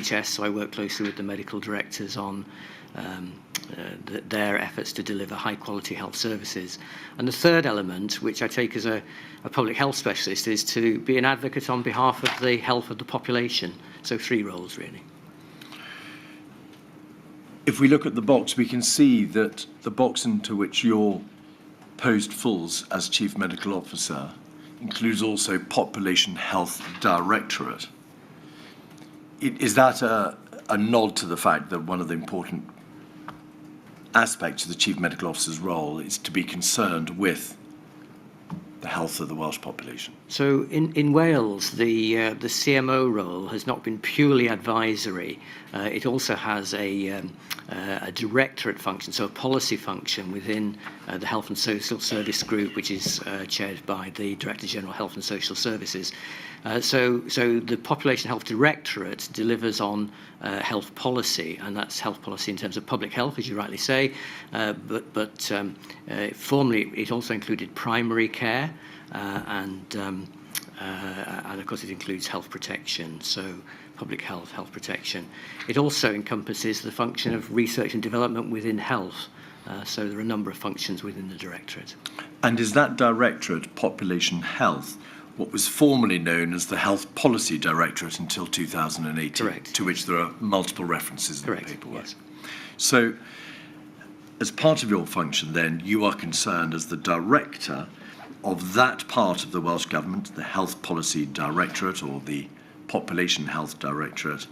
NHS, so I work closely with the medical directors on their efforts to deliver high-quality health services. And the third element, which I take as a public health specialist, is to be an advocate on behalf of the health of the population. So 3 roles, really. If we look at the box, we can see that the box into which your post falls as Chief Medical Officer includes also Population Health Directorate. Is that a nod to the fact that one of the important aspects of the Chief Medical Officer's role is to be concerned with the health of the Welsh population? So in Wales, the CMO role has not been purely advisory. It also has a directorate function, so a policy function within the Health and Social Service Group, which is chaired by the Director General Health and Social Services. So the Population Health Directorate delivers on health policy, and that's health policy in terms of public health, as you rightly say, but formerly it also included primary care, and of course it includes health protection, so public health, health protection. It also encompasses the function of research and development within health, so there are a number of functions within the directorate. And is that directorate, Population Health, what was formerly known as the Health Policy Directorate until 2018, Correct. To which there are multiple references in Correct. the paperwork? Yes. So, as part of your function then, you are concerned as the director of that part of the Welsh Government, the Health Policy Directorate or the Population Health Directorate,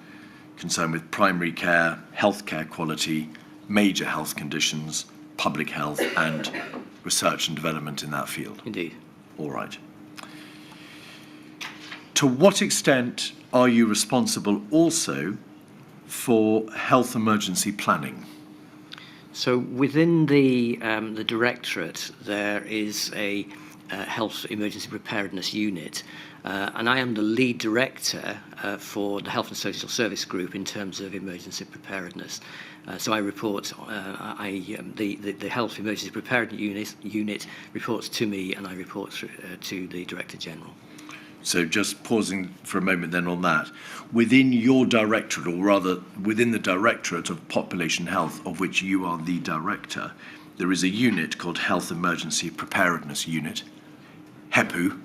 concerned with primary care, healthcare quality, major health conditions, public health, and research and development in that field. Indeed. All right. To what extent are you responsible also for health emergency planning? So within the directorate, there is a health emergency preparedness unit, and I am the lead director for the Health and Social Service Group in terms of emergency preparedness. So I report, the Health Emergency Preparedness unit reports to me, and I report to the Director General. So just pausing for a moment then on that, within your directorate, or rather within the Directorate of Population Health, of which you are the director, there is a unit called Health Emergency Preparedness Unit, HEPU.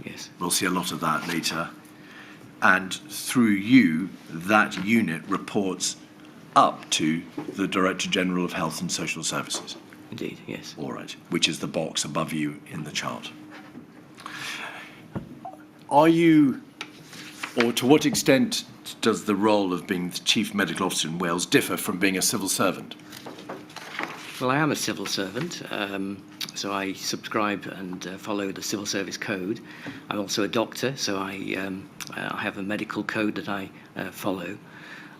Yes. We'll see a lot of that later. And through you, that unit reports up to the Director General of Health and Social Services. Indeed, yes. All right, which is the box above you in the chart. Are you, or to what extent does the role of being the Chief Medical Officer in Wales differ from being a civil servant? Well, I am a civil servant, so I subscribe and follow the Civil Service Code. I'm also a doctor, so I have a medical code that I follow.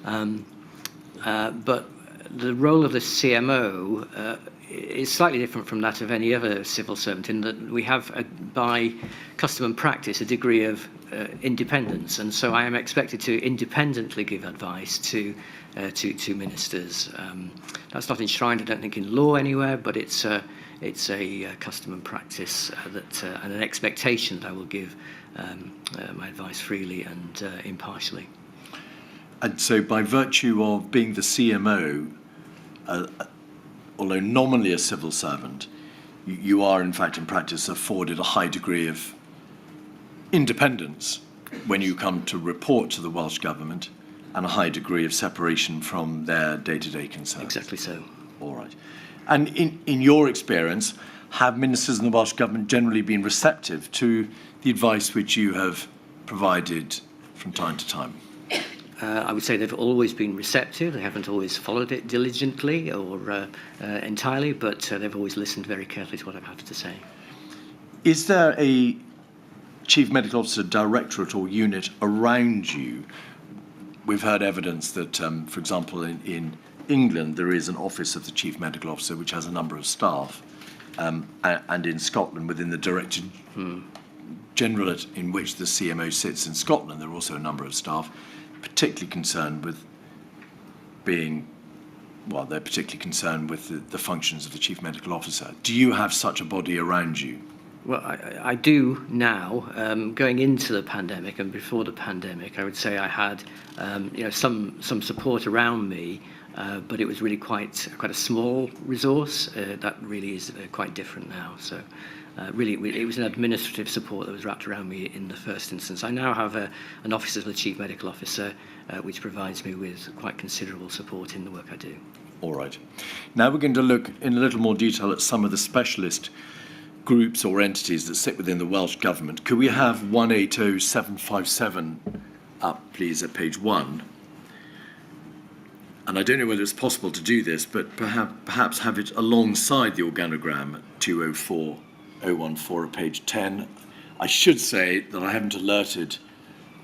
But the role of the CMO is slightly different from that of any other civil servant in that we have, by custom and practice, a degree of independence, and so I am expected to independently give advice to ministers. That's not enshrined, I don't think, in law anywhere, but it's a custom and practice and an expectation that I will give my advice freely and impartially. And so by virtue of being the CMO, although nominally a civil servant, you are in fact in practice afforded a high degree of independence when you come to report to the Welsh Government, and a high degree of separation from their day-to-day concerns. Exactly so. All right. And in your experience, have ministers in the Welsh Government generally been receptive to the advice which you have provided from time to time? I would say they've always been receptive. They haven't always followed it diligently or entirely, but they've always listened very carefully to what I've had to say. Is there a Chief Medical Officer Directorate or unit around you? We've heard evidence that, for example, in England, there is an office of the Chief Medical Officer which has a number of staff, and in Scotland, within the Director General in which the CMO sits in Scotland, there are also a number of staff particularly concerned with they're particularly concerned with the functions of the Chief Medical Officer. Do you have such a body around you? Well, I do now. Going into the pandemic and before the pandemic, I would say I had some support around me, but it was really quite a small resource. That really is quite different now. So really, it was an administrative support that was wrapped around me in the first instance. I now have an Office of the Chief Medical Officer, which provides me with quite considerable support in the work I do. all right. Now we're going to look in a little more detail at some of the specialist groups or entities that sit within the Welsh Government. Could we have 180757 up, please, at page 1? And I don't know whether it's possible to do this, but perhaps have it alongside the organogram at 204014 at page 10. I should say that I haven't alerted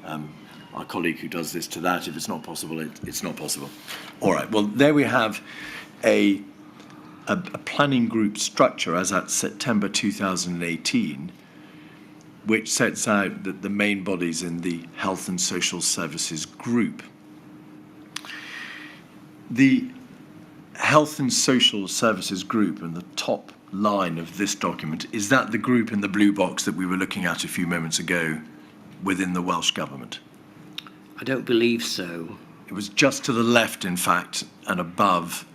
our colleague who does this to that. If it's not possible, it's not possible. All right, well, there we have a planning group structure as at September 2018, which sets out that the main bodies in the Health and Social Services group. The Health and Social Services group, and the top line of this document, is that the group in the blue box that we were looking at a few moments ago within the Welsh Government? I don't believe so. It was just to the left, in fact, and above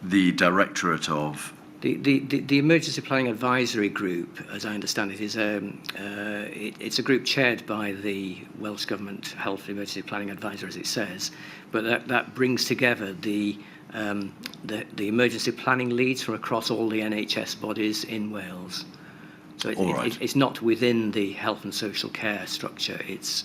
the Directorate of... The Emergency Planning Advisory Group, as I understand it, is it's a group chaired by the Welsh Government Health Emergency Planning Advisor, as it says, but that brings together the emergency planning leads from across all the NHS bodies in Wales. So it's not within the health and social care structure. It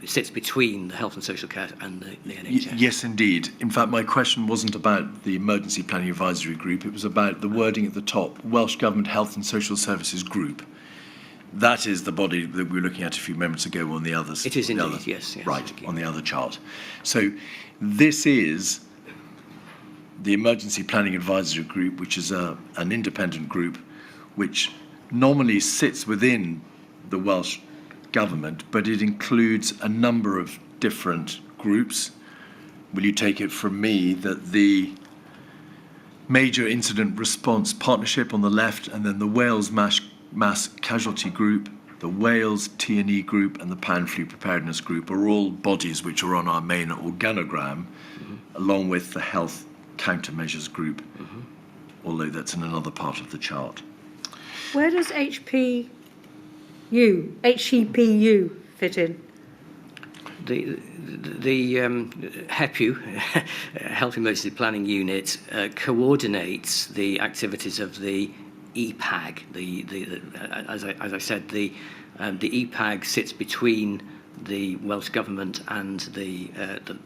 sits between the health and social care and the NHS. Yes, indeed. In fact, my question wasn't about the Emergency Planning Advisory Group. It was about the wording at the top, Welsh Government Health and Social Services Group. That is the body that we were looking at a few moments ago on the others. It is indeed, yes. Right, on the other chart. So this is the Emergency Planning Advisory Group, which is an independent group which normally sits within the Welsh Government, but it includes a number of different groups. Will you take it from me that the Major Incident Response Partnership on the left, and then the Wales Mass Casualty Group, the Wales T&E Group, and the Pan-Flu Preparedness Group are all bodies which are on our main organogram, along with the Health Countermeasures Group, although that's in another part of the chart. Where does HEPU fit in? The HEPU, Health Emergency Planning Unit, coordinates the activities of the EPAG. As I said, the EPAG sits between the Welsh Government and the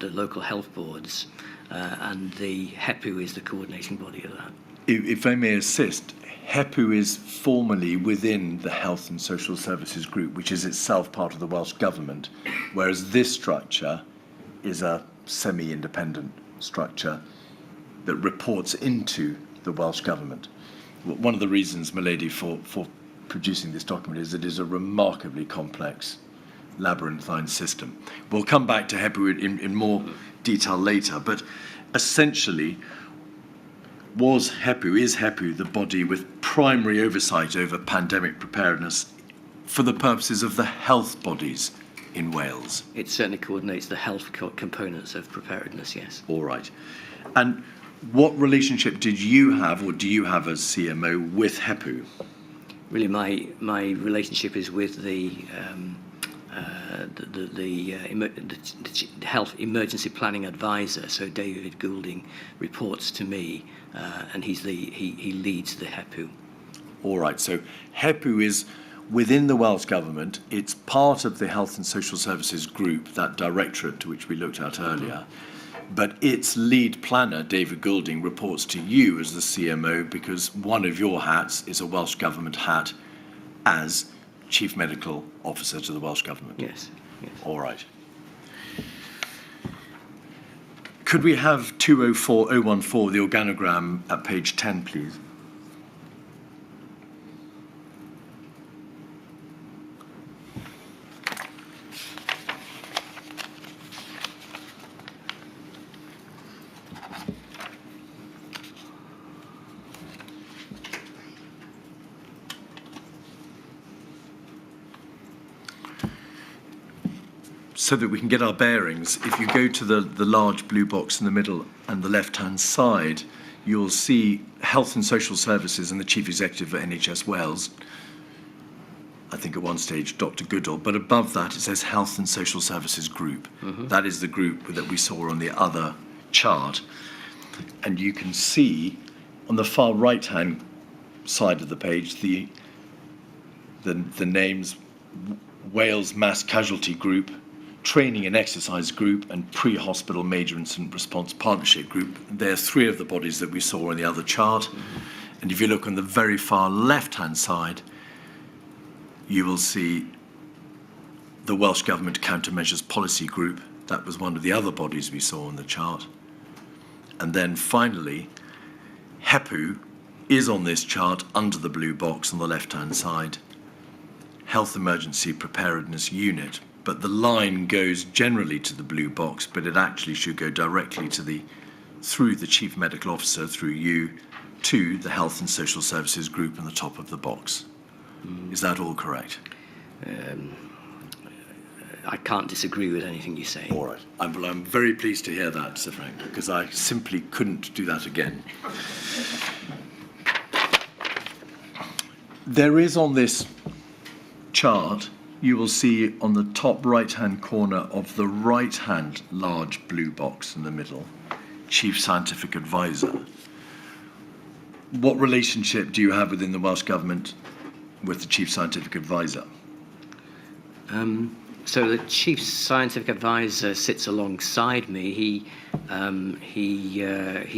local health boards, and the HEPU is the coordinating body of that. If I may assist, HEPU is formally within the Health and Social Services Group, which is itself part of the Welsh Government, whereas this structure is a semi-independent structure that reports into the Welsh Government. One of the reasons, Milady, for producing this document is that it is a remarkably complex labyrinthine system. We'll come back to HEPU in more detail later, but essentially, is HEPU the body with primary oversight over pandemic preparedness for the purposes of the health bodies in Wales? It certainly coordinates the health components of preparedness, yes. All right. And what relationship did you have, or do you have as CMO, with HEPU? Really, my relationship is with the Health Emergency Planning Advisor. So David Goulding reports to me, and he leads the HEPU. All right. So HEPU is within the Welsh Government. It's part of the Health and Social Services Group, that directorate to which we looked at earlier. But its lead planner, David Goulding, reports to you as the CMO because one of your hats is a Welsh Government hat as Chief Medical Officer to the Welsh Government. Yes. All right. Could we have 204014, the organogram, at page 10, please? so that we can get our bearings, if you go to the large blue box in the middle and the left-hand side, you'll see Health and Social Services and the Chief Executive at NHS Wales, I think at one stage Dr. Goodall, but above that it says Health and Social Services Group. That is the group that we saw on the other chart. And you can see on the far right-hand side of the page the names Wales Mass Casualty Group, Training and Exercise Group, and Pre-Hospital Major Incident Response Partnership Group. There are three of the bodies that we saw on the other chart. And if you look on the very far left-hand side, you will see the Welsh Government Countermeasures Policy Group. That was one of the other bodies we saw on the chart. And then finally, HEPU is on this chart under the blue box on the left-hand side, Health Emergency Preparedness Unit. But the line goes generally to the blue box, but it actually should go directly to through the Chief Medical Officer, through you, to the Health and Social Services Group on the top of the box. Is that all correct? I can't disagree with anything you say. All right. I'm very pleased to hear that, Sir Frank, because I simply couldn't do that again. There is on this chart, you will see on the top right-hand corner of the right-hand large blue box in the middle, Chief Scientific Advisor. What relationship do you have within the Welsh Government with the Chief Scientific Advisor? So the Chief Scientific Advisor sits alongside me. He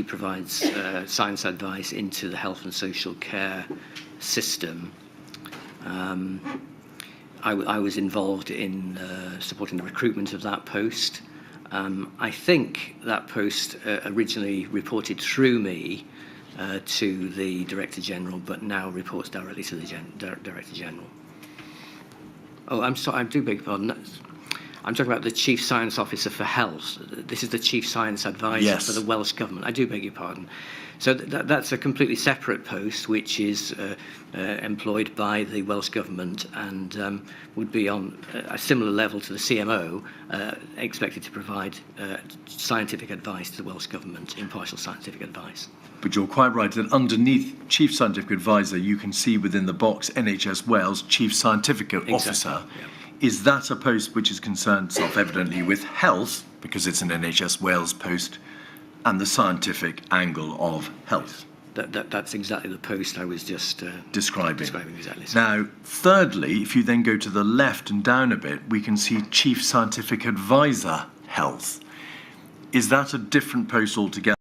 provides science advice into the health and social care system. I was involved in supporting the recruitment of that post. I think that post originally reported through me to the Director General, but now reports directly to the Director General. Oh, I'm sorry, I do beg your pardon. I'm talking about the Chief Science Officer for Health. This is the Chief Science Advisor for the Welsh Government. I do beg your pardon. So that's a completely separate post, which is employed by the Welsh Government and would be on a similar level to the CMO, expected to provide scientific advice to the Welsh Government, impartial scientific advice. But you're quite right that underneath Chief Scientific Advisor, you can see within the box NHS Wales Chief Scientific Officer. Yeah. Is that a post which is concerned self-evidently with health, because it's an NHS Wales post, and the scientific angle of health? That's exactly the post I was just describing exactly. Now, thirdly, if you then go to the left and down a bit, we can see Chief Scientific Advisor Health. Is that a different post altogether?